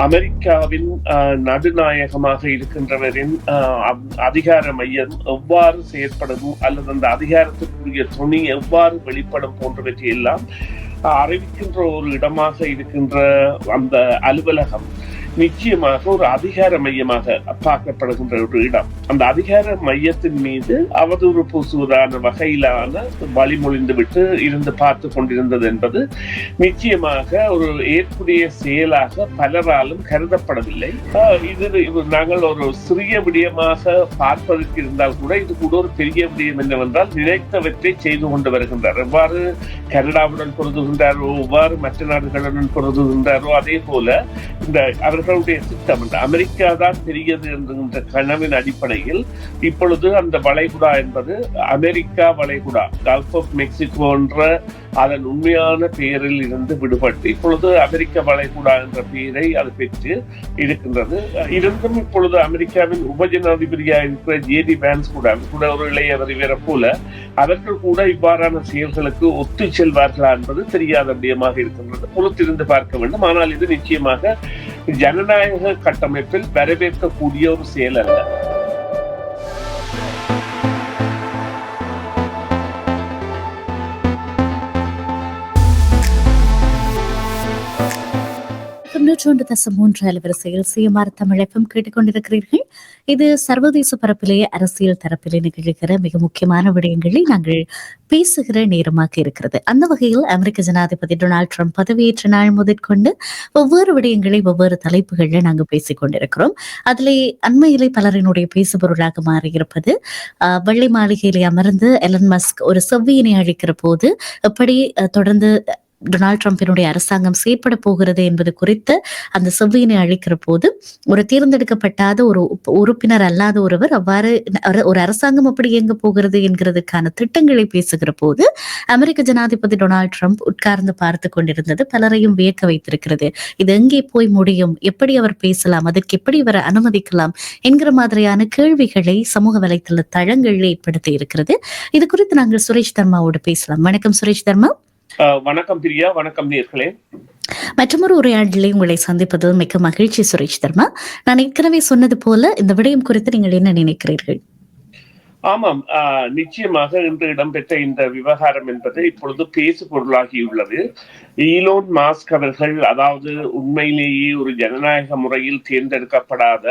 அமெரிக்காவின் நடுநாயகமாக இருக்கின்றவரின் அதிகார மையம் எவ்வாறு செயற்படும் அல்லது அந்த அதிகாரத்திற்குரிய துணி எவ்வாறு வெளிப்படும் போன்றவற்றை எல்லாம் அறிவிக்கின்ற ஒரு இடமாக இருக்கின்ற அந்த அலுவலகம் நிச்சயமாக ஒரு அதிகார மையமாக பார்க்கப்படுகின்ற ஒரு இடம். அந்த அதிகார மையத்தின் மீது அவதூறு பூசுவதான வகையிலான வழிமொழிந்து விட்டு இருந்து பார்த்து கொண்டிருந்தது என்பது நிச்சயமாக ஒரு ஏற்புடைய செயலாக பலராலும் கருதப்படவில்லை. இது நாங்கள் ஒரு சிறிய விடயமாக பார்ப்பதற்கு இருந்தால் கூட இது கூட ஒரு பெரிய விடயம் என்னவென்றால் நினைத்தவற்றை செய்து கொண்டு வருகின்றார். எவ்வாறு கனடாவுடன் பொருதுகின்றாரோ, எவ்வாறு மற்ற நாடுகளுடன் பொருதுகின்றாரோ, அதே போல இந்த அவர்களுடைய திட்டம் அமெரிக்கா தான் பெரியது என்கின்ற கனவின் அடிப்படையில் இப்பொழுது அந்த வளைகுடா என்பது அமெரிக்கா வளைகுடா, கல்ஃப் ஆஃப் மெக்சிகோ என்ற அதன் உண்மையான பெயரில் இருந்து விடுபட்டு இப்பொழுது அமெரிக்க வளைகுடா என்ற பெயரை அது பெற்று இருக்கின்றது. இருந்தும் இப்பொழுது அமெரிக்காவின் உபஜனாதிபதியாக இருக்கிற ஜேடி வான்ஸ் கூட ஒரு இளையவர் இவரை போல அவர்கள் கூட இவ்வாறான செயல்களுக்கு ஒத்து செல்வார்களா என்பது தெரியாத விடயமாக இருக்கின்றது. பொறுத்திருந்து பார்க்க வேண்டும். ஆனால் இது நிச்சயமாக ஜனநாயக கட்டமைப்பில் வரவேற்கக்கூடிய ஒரு செயல் அல்ல. அலைவரிசையில் CMR தமிழ் FM கேட்டுக்கொண்டிருக்கிறீர்கள். இது சர்வதேச பரப்பிலேயே அரசியல் தரப்பிலே நிகழ்கிற மிக முக்கியமான விடயங்களை நாங்கள் பேசுகிற நேரமாக இருக்கிறது. அந்த வகையில் அமெரிக்க ஜனாதிபதி டொனால்ட் ட்ரம்ப் பதவியேற்ற நாள் முதற்கொண்டு ஒவ்வொரு விடயங்களை ஒவ்வொரு தலைப்புகள்ல நாங்கள் பேசிக் கொண்டிருக்கிறோம். அதிலே அண்மையிலே பலரினுடைய பேசுபொருளாக மாறியிருப்பது வெள்ளை மாளிகையிலே அமர்ந்து எலன் மஸ்க் ஒரு செவ்வியினை அழிக்கிற போது எப்படி தொடர்ந்து டொனால்ட் ட்ரம்பினுடைய அரசாங்கம் செயற்பட போகிறது என்பது குறித்து அந்த செவ்வியினை அளிக்கிற போது ஒரு தேர்ந்தெடுக்கப்பட்டாத ஒரு உறுப்பினர் அல்லாத ஒருவர் அவ்வாறு ஒரு அரசாங்கம் அப்படி இயங்க போகிறது என்கிறதுக்கான திட்டங்களை பேசுகிற போது அமெரிக்க ஜனாதிபதி டொனால்ட் ட்ரம்ப் உட்கார்ந்து பார்த்து கொண்டிருந்தது பலரையும் வியக்க வைத்திருக்கிறது. இது எங்கே போய் முடியும், எப்படி அவர் பேசலாம், அதற்கு எப்படி இவரை அனுமதிக்கலாம் என்கிற மாதிரியான கேள்விகளை சமூக வலைத்தள தளங்களில் ஏற்படுத்தி இருக்கிறது. இது குறித்து நாங்கள் சுரேஷ் தர்மாவோடு பேசலாம். வணக்கம் சுரேஷ் தர்மா. வணக்கம் பிரியா. வணக்கம் நேயர்களே. மற்றொரு உரையாடலை உங்களை சந்திப்பது மிக்க மகிழ்ச்சி சுரேஷ் தர்மா. நான் ஏற்கனவே சொன்னது போல இந்த விடயம் குறித்து நீங்கள் என்ன நினைக்கிறீர்கள்? ஆமாம், நிச்சயமாக இன்று இடம்பெற்ற இந்த விவகாரம் என்பது இப்பொழுது பேசு பொருளாகியுள்ளது. ஈலோன் மாஸ்க் அவர்கள், அதாவது உண்மையிலேயே ஒரு ஜனநாயக முறையில் தேர்ந்தெடுக்கப்படாத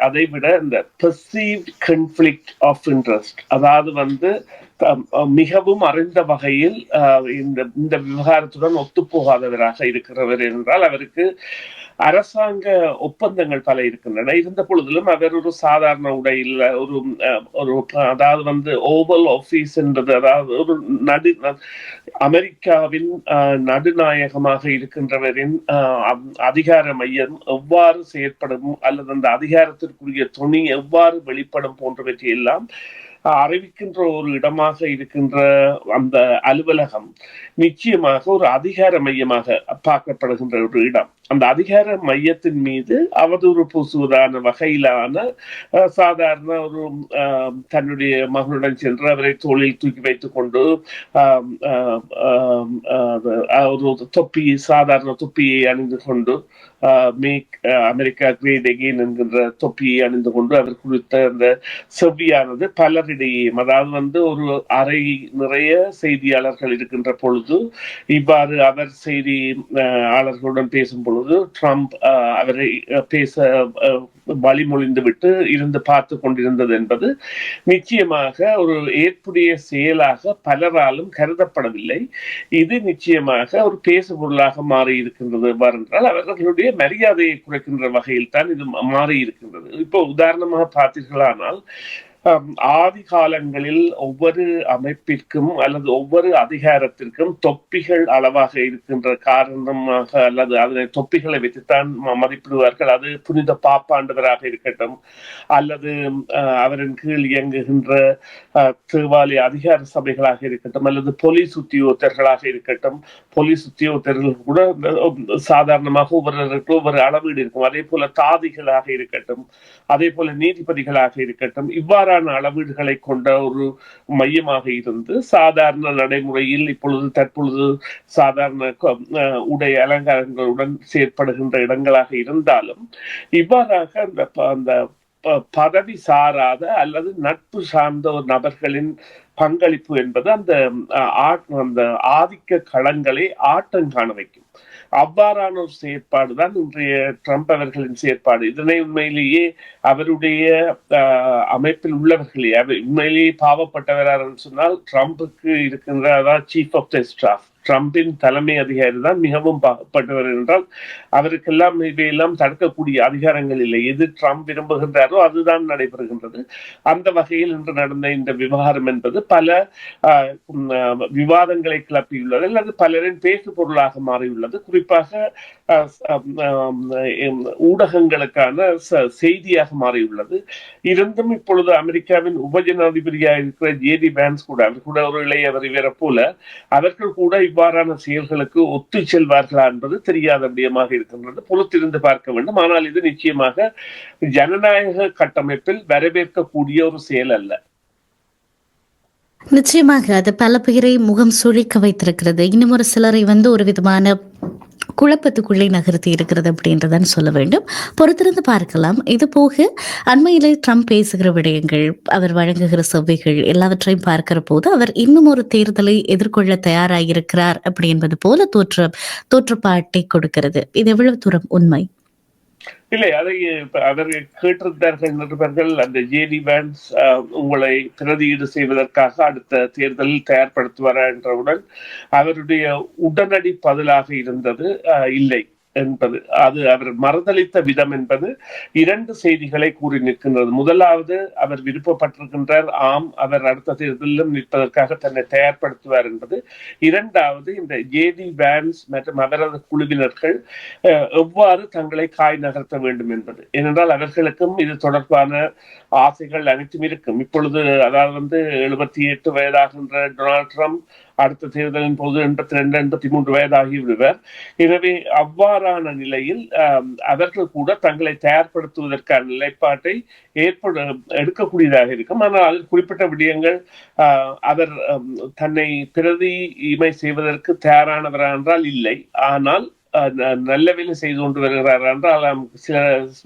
அதை விட இந்த பெர்சீவ்ட் கான்ஃப்ளிக்ட் ஆஃப் இன்ட்ரெஸ்ட், அதாவது மிகவும் அறிந்த வகையில் இந்த விவகாரத்துடன் ஒத்துப்போகாதவராக இருக்கிறவர் என்றால் அவருக்கு அரசாங்க ஒப்பந்தங்கள் பல இருக்கின்றன. இருந்த பொழுதிலும் அவர் ஒரு சாதாரண உடையில் அதாவது ஓவல் ஆபீஸ் என்றது, அதாவது ஒரு அமெரிக்காவின் நடுநாயகமாக இருக்கின்றவரின் அதிகார மையம் எவ்வாறு செயற்படும் அல்லது அந்த அதிகாரத்திற்குரிய துணி எவ்வாறு வெளிப்படும் போன்றவற்றை எல்லாம் அறிவிக்கின்ற ஒரு இடமாக இருக்கின்ற அந்த அலுவலகம் நிச்சயமாக ஒரு அதிகார மையமாக பார்க்கப்படுகின்ற ஒரு இடம். அந்த அதிகார மையத்தின் மீது அவதூறு பூசுவதான வகையிலான சாதாரண ஒரு தன்னுடைய மகனுடன் சென்று அவரை தோளில் தூக்கி வைத்துக் கொண்டு ஒரு சாதாரண தொப்பியை அணிந்து கொண்டு மேக் அமெரிக்கா கிரேட் அகெயின் என்கின்ற தொப்பியை அணிந்து கொண்டு அவர் குறித்த அந்த செவ்வியானது பலரிடையே, அதாவது ஒரு அறை நிறைய செய்தியாளர்கள் இருக்கின்ற பொழுது இவ்வாறு அவர் செய்தியாளர்களுடன் பேசும் பொழுது ட்ரம்ப் அவரை பேச வழிமொழிந்து விட்டு இருந்து பார்த்து கொண்டிருந்தது என்பது நிச்சயமாக ஒரு ஏற்புடைய செயலாக பலராலும் கருதப்படவில்லை. இது நிச்சயமாக ஒரு பேசு பொருளாக மாறி இருக்கின்றது. என்றால் அவர்களுடைய மரியாதையை குறைக்கின்ற வகையில் தான் இது மாறி இருக்கின்றது. இப்போ உதாரணமாக பார்த்தீர்களானால் ஆதி காலங்களில் ஒவ்வொரு அமைப்பிற்கும் அல்லது ஒவ்வொரு அதிகாரத்திற்கும் தொப்பிகள் அளவாக இருக்கின்ற காரணமாக அல்லது அதனை தொப்பிகளை வைத்துத்தான் மதிப்பிடுவார்கள். அது புனித பாப்பாண்டவராக இருக்கட்டும் அல்லது அவரின் கீழ் இயங்குகின்ற தேவாலய அதிகார சபைகளாக இருக்கட்டும் அல்லது போலீஸ் உத்தியோகத்தர்களாக இருக்கட்டும். போலீஸ் உத்தியோகத்தர்கள் கூட சாதாரணமாக ஒவ்வொரு அளவீடு இருக்கும். அதே போல தாதிகளாக இருக்கட்டும், அதே போல நீதிபதிகளாக இருக்கட்டும், இவ்வாறு இவ்வாறான அளவீடுகளை கொண்ட ஒரு மையமாக இருந்து சாதாரண நடைமுறையில் தற்பொழுது சாதாரண உடை அலங்காரங்களுடன் செயற்படுகின்ற இடங்களாக இருந்தாலும் இவ்வாறாக அந்த பதவி சாராத அல்லது நட்பு சார்ந்த ஒரு நபர்களின் பங்களிப்பு என்பது அந்த ஆதிக்க களங்களை ஆட்டம் காண வைக்கும். அவ்வாறான ஒரு செயற்பாடுதான் இன்றைய ட்ரம்ப் அவர்களின் செயற்பாடு. இதனை உண்மையிலேயே அவருடைய அமைப்பில் உள்ளவர்களே உண்மையிலேயே பாவப்பட்டவரார் சொன்னால் ட்ரம்புக்கு இருக்கின்ற அதாவது சீஃப் ஆஃப் த ஸ்டாஃப் ட்ரம்பின் தலைமை அதிகாரி தான் மிகவும் பாவப்பட்டவர் என்றால் அவருக்கெல்லாம் இவையெல்லாம் தடுக்கக்கூடிய அதிகாரங்கள் இல்லை. எது ட்ரம்ப் விரும்புகின்றாரோ அதுதான் நடைபெறுகின்றது. அந்த வகையில் இன்று நடந்த இந்த விவகாரம் என்பது பல விவாதங்களை கிளப்பியுள்ளது அல்லது பலரின் பேசு பொருளாக மாறியுள்ளது. குறிப்பாக ஊடகங்களுக்கான செய்தியாக மாறியுள்ளது. இருந்தும் இப்பொழுது அமெரிக்காவின் உபஜனாதிபதியாக இருக்கிற ஜேடி வான்ஸ் கூட அவர் கூட ஒரு இளையவர் இவரை போல அவர்கள் கூட இவ்வாறான செயல்களுக்கு ஒத்து செல்வார்களா என்பது தெரியாத விடயமாக இருக்கின்றது. பொறுத்திருந்து பார்க்க வேண்டும். ஆனால் இது நிச்சயமாக ஜனநாயக கட்டமைப்பில் வரவேற்கக்கூடிய ஒரு செயல் அல்ல. நிச்சயமாக அது பல பேரை முகம் சுழிக்க வைத்திருக்கிறது. இன்னும் ஒரு சிலரை ஒரு விதமான குழப்பத்துக்குள்ளே நகர்த்தி இருக்கிறது அப்படின்றதான் சொல்ல வேண்டும். பொறுத்திருந்து பார்க்கலாம். இது போக அண்மையிலே ட்ரம்ப் பேசுகிற விடயங்கள், அவர் வழங்குகிற செவ்வைகள் எல்லாவற்றையும் பார்க்கிற போது அவர் இன்னும் ஒரு தேர்தலை எதிர்கொள்ள தயாராகியிருக்கிறார் அப்படி என்பது போல தோற்றப்பாட்டை கொடுக்கிறது. இது எவ்வளவு தூரம் உண்மை? இல்லை, அதை அவர்கள் கேட்டிருந்தார்கள் நிருபர்கள். அந்த ஜேடி வான்ஸ் உங்களை பிரதியீடு செய்வதற்காக அடுத்த தேர்தலில் தயார்படுத்துவாரா என்றவுடன் அவருடைய உடனடி பதிலாக இருந்தது இல்லை என்பது. அது அவர் மறுதளித்த விதம் என்பது இரண்டு செய்திகளை கூறி நிற்கின்றது. முதலாவது, அவர் விருப்பப்பட்டிருக்கின்றார், ஆம் அவர் அடுத்த தேர்தலிலும் நிற்பதற்காக தன்னை தயார்படுத்துவார் என்பது. இரண்டாவது, இந்த ஜேடி வான்ஸ் மற்றும் அவரது குழுவினர்கள் எவ்வாறு தங்களை காய் நகர்த்த வேண்டும் என்பது. ஏனென்றால் அவர்களுக்கும் இது தொடர்பான ஆசைகள் அனைத்தும் இருக்கும். இப்பொழுது அதாவது 78 வயதாகின்ற டொனால்ட் ட்ரம்ப் அடுத்த தேர்தலின் போது 82 83 வயதாகி விடுவர். எனவே அவ்வாறான நிலையில் அவர்கள் கூட தங்களை தயார்படுத்துவதற்கான நிலைப்பாட்டை எடுக்கக்கூடியதாக இருக்கும். ஆனால் அதில் குறிப்பிட்ட விடயங்கள் அவர் தன்னை பிரதிமை செய்வதற்கு தயாரானவரா என்றால் இல்லை. ஆனால் நல்ல வேலை செய்து கொண்டு வருகிறார் என்றால் சில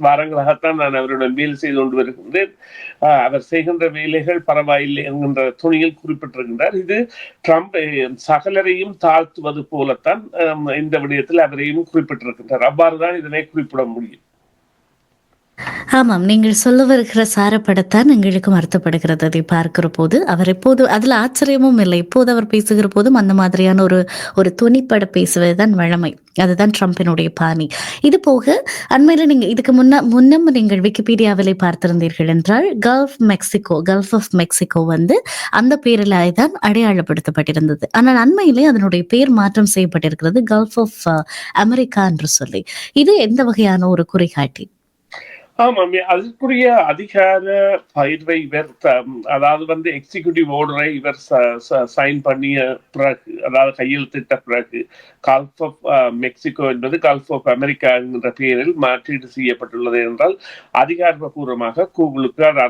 வாரங்களாகத்தான் நான் அவருடன் வேலை செய்து கொண்டு வருகின்றேன், அவர் செய்கின்ற வேலைகள் பரவாயில்லை என்கின்ற துணியில் குறிப்பிட்டிருக்கின்றார். இது ட்ரம்ப் சகலரையும் தாழ்த்துவது போலத்தான் இந்த விடயத்தில் அவரையும் குறிப்பிட்டிருக்கின்றார். அவ்வாறுதான் இதனை குறிப்பிட முடியும். ஆமாம், நீங்கள் சொல்ல வருகிற சாரப்படத்தான் எங்களுக்கும் அர்த்தப்படுகிறது. அதை பார்க்கிற போது அவர் எப்போது அதில் ஆச்சரியமும் இல்லை. இப்போது அவர் பேசுகிற போதும் அந்த மாதிரியான ஒரு துணிப்பட பேசுவதுதான் வழமை. அதுதான் ட்ரம்பினுடைய பாணி. இது போக அண்மையில் நீங்கள் இதுக்கு முன்னம் நீங்கள் விக்கிபீடியாவிலே பார்த்திருந்தீர்கள் என்றால் கல்ஃப் ஆஃப் மெக்சிகோ அந்த பேரில் தான் அடையாளப்படுத்தப்பட்டிருந்தது. ஆனால் அண்மையிலே அதனுடைய பேர் மாற்றம் செய்யப்பட்டிருக்கிறது, கல்ஃப் ஆஃப் அமெரிக்கா என்று சொல்லி. இது எந்த வகையான ஒரு குறிகாட்டி? ஆமாம், அதற்குரிய அதிகார பயிர்வை இவர் அதாவது எக்ஸிகியூட்டிவ் ஆர்டரை இவர் சைன் பண்ணிய பிறகு, அதாவது கையெழுத்திட்ட பிறகு கல்ஃப் ஆஃப் மெக்சிகோ என்பது கல்ஃப் ஆஃப் அமெரிக்கா என்கின்ற பெயரில் மாற்றீடு செய்யப்பட்டுள்ளது என்றால் அதிகாரப்பூர்வமாக கூகுளுக்கு அது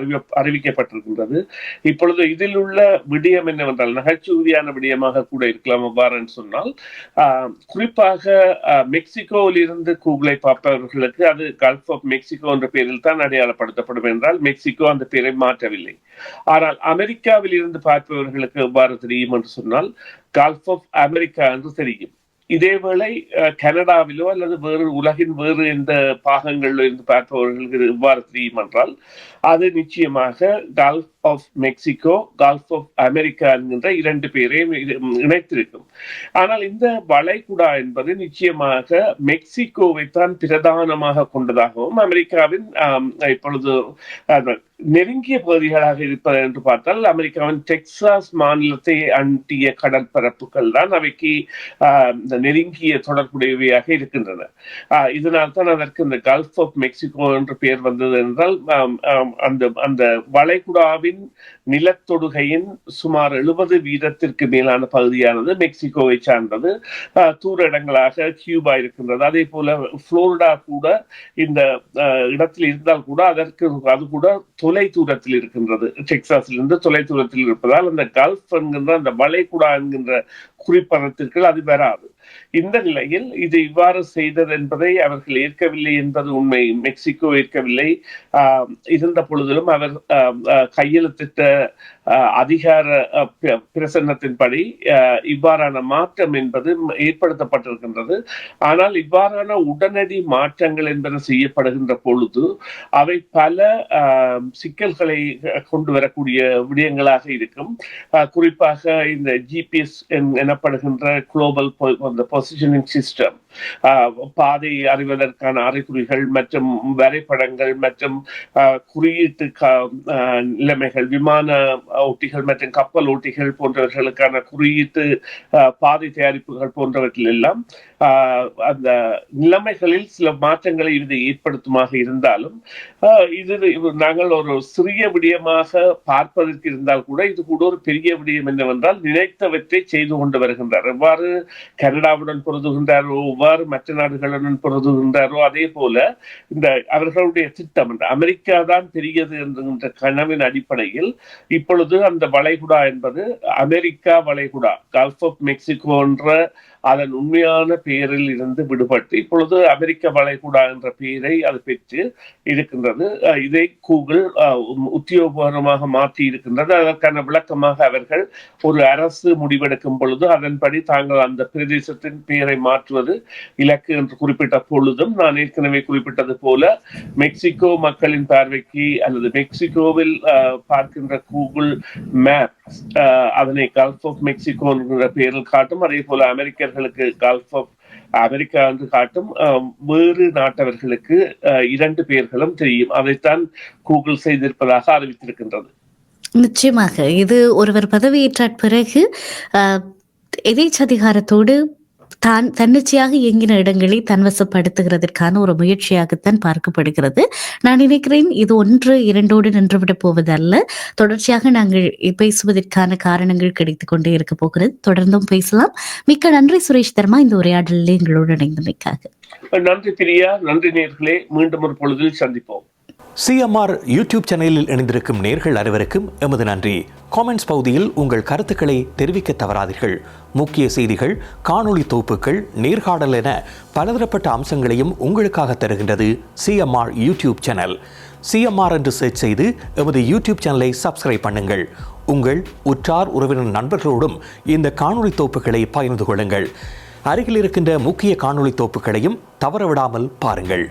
அறிவிக்கப்பட்டிருக்கின்றது. இப்பொழுது இதில் உள்ள விடயம் என்னவென்றால் நகைச்சுவையான விடயமாக கூட இருக்கலாம். அவ்வாறு சொன்னால் குறிப்பாக மெக்சிகோவில் இருந்து கூகுளை பார்ப்பவர்களுக்கு அது கல்ஃப் ஆஃப் மெக்சிகோ என்ற பேரில் தான் அடையாளப்படுத்தப்படும் என்றால் மெக்சிகோ அந்த பேரை மாற்றவில்லை. ஆனால் அமெரிக்காவில் இருந்து பார்ப்பவர்களுக்கு எவ்வாறு தெரியும் என்று சொன்னால் கல்ஃப் ஆஃப் அமெரிக்கா என்று தெரியும். இதேவேளை கனடாவிலோ அல்லது உலகின் வேறு எந்த பாகங்களிலோ இருந்து பார்ப்பவர்களுக்கு எவ்வாறு தெரியும் என்றால் அது நிச்சயமாக gulf of Mexico, gulf of America என்கின்ற இரண்டு பேரையும் இணைத்திருக்கும். ஆனால் இந்த வளைகுடா என்பது நிச்சயமாக மெக்சிகோவை தான் பிரதானமாக கொண்டதாகவும் அமெரிக்காவின் இப்பொழுது நெருங்கிய பகுதிகளாக இருப்பது என்று பார்த்தால் அமெரிக்காவின் டெக்சாஸ் மாநிலத்தை அண்டிய கடற்பரப்புகள் தான் அவைக்கு நெருங்கிய தொடர்புடையவையாக இருக்கின்றன. இதனால் தான் அதற்கு இந்த கல்ஃப் ஆஃப் மெக்சிகோ என்று பெயர் வந்தது என்றால் அந்த வளைகுடாவின் நிலத்தொடுகையின் சுமார் 70% மேலான பகுதியானது மெக்சிகோவை சார்ந்தது. தூர இடங்களாக கியூபா இருக்கின்றது. அதே போல புளோரிடா கூட இந்த இடத்தில் இருந்தால் கூட அது கூட தொலை தூரத்தில் இருக்கின்றது. டெக்சாஸிலிருந்து தொலை தூரத்தில் இருப்பதால் அந்த கல்ஃப் என்கின்ற அந்த வளைகுடா என்கின்ற குறிப்பதத்திற்கு அது வராது. இந்த நிலையில் இது இவ்வாறு செய்தது என்பதை அவர்கள் ஏற்கவில்லை என்பது உண்மை. மெக்சிகோ ஏற்கவில்லை. இருந்த பொழுதிலும் அவர் கையெழுத்திட்ட அதிகார பிரசன்னத்தின்படி இவ்வாறான மாற்றம் என்பது ஏற்படுத்தப்பட்டிருக்கின்றது. ஆனால் இவ்வாறான உடனடி மாற்றங்கள் என்பது செய்யப்படுகின்ற பொழுது அவை பல சிக்கல்களை கொண்டு வரக்கூடிய விடயங்களாக இருக்கும். குறிப்பாக இந்த ஜிபிஎஸ் எனப்படுகின்ற குளோபல் பொசிஷனிங் சிஸ்டம், பாதை அறிவதற்கான அறிகுறிகள் மற்றும் வரைபடங்கள் மற்றும் குறியீட்டு நிலைமைகள், விமான ஓட்டிகள் மற்றும் கப்பல் ஓட்டிகள் போன்றவர்களுக்கான குறியீட்டு பாதை தயாரிப்புகள் போன்றவற்றில் எல்லாம் அந்த நிலைமைகளில் சில மாற்றங்களை இது ஏற்படுத்துமாக இருந்தாலும் இது நாங்கள் ஒரு சிறிய விடயமாக பார்ப்பதற்கு இருந்தால் கூட இது கூட ஒரு பெரிய விடயம் என்னவென்றால் நினைத்தவற்றை செய்து கொண்டு வருகின்றார். எவ்வாறு கனடாவுடன் பொருதுகின்றாரோ, எவ்வாறு மற்ற நாடுகளுடன் பொருதுகின்றாரோ, அதே போல இந்த அவர்களுடைய திட்டம் அமெரிக்கா தான் பெரியது என்கின்ற கனவின் அடிப்படையில் இப்பொழுது அந்த வளைகுடா என்பது அமெரிக்கா வளைகுடா, கல்ஃப் ஆஃப் மெக்சிகோ என்ற அதன் உண்மையான பெயரில் இருந்து விடுபட்டு இப்பொழுது அமெரிக்க வளைகுடா என்ற பெயரை அது பெற்று இருக்கின்றது. இதை கூகுள் உத்தியோகபூர்வமாக மாற்றி இருக்கின்றது. அதற்கான விளக்கமாக அவர்கள் ஒரு அரசு முடிவெடுக்கும் பொழுது அதன்படி தாங்கள் அந்த பிரதேசத்தின் பெயரை மாற்றுவது இலக்கு என்று குறிப்பிட்ட பொழுதும் நான் ஏற்கனவே குறிப்பிட்டது போல மெக்சிகோ மக்களின் பார்வைக்கு அல்லது மெக்சிகோவில் பார்க்கின்ற கூகுள் மேப் அதனை கல்ஃப் ஆஃப் மெக்சிகோ என்கிற பெயரில் காட்டும். அதே போல அமெரிக்கர்களுக்கு கல்ஃப் ஆஃப் அமெரிக்கா என்று காட்டும். வேறு நாட்டவர்களுக்கு இரண்டு பெயர்களும் தெரியும். அதைத்தான் கூகுள் செய்திருப்பதாக அறிவித்திருக்கின்றது. நிச்சயமாக இது ஒருவர் பதவியேற்ற பிறகு எதேச்சதிகாரத்தோடு தான் தன்னிச்சையாக இயங்கின இடங்களை தன்வசப்படுத்துகிறதற்கான ஒரு முயற்சியாகத்தான் பார்க்கப்படுகிறது. நான் நினைக்கிறேன் இது 1-2 நின்றுவிடப் போவதல்ல. தொடர்ச்சியாக நாங்கள் பேசுவதற்கான காரணங்கள் கிடைத்துக் கொண்டே இருக்க போகிறது. தொடர்ந்தும் பேசலாம். மிக்க நன்றி சுரேஷ் தர்மா, இந்த உரையாடலில் எங்களோடு இணைந்தமைக்காக. நன்றி பிரியா, நன்றி நேயர்களே. மீண்டும் ஒரு பொழுதில் சந்திப்போம். சிஎம்ஆர் யூடியூப் சேனலில் இணைந்திருக்கும் நேர்கள் அனைவருக்கும் எமது நன்றி. காமெண்ட்ஸ் பகுதியில் உங்கள் கருத்துக்களை தெரிவிக்க தவறாதீர்கள். முக்கிய செய்திகள், காணொளி தொகுப்புகள், நேர்காணல் என பலதரப்பட்ட அம்சங்களையும் உங்களுக்காக தருகின்றது சிஎம்ஆர் யூடியூப் சேனல். சிஎம்ஆர் என்று சர்ச் செய்து எமது யூடியூப் சேனலை சப்ஸ்கிரைப் பண்ணுங்கள். உங்கள் உற்றார் உறவினர் நண்பர்களோடும் இந்த காணொளி தொகுப்புகளை பகிர்ந்து கொள்ளுங்கள். அருகில் இருக்கின்ற முக்கிய காணொளி தொகுப்புகளையும் தவறவிடாமல் பாருங்கள்.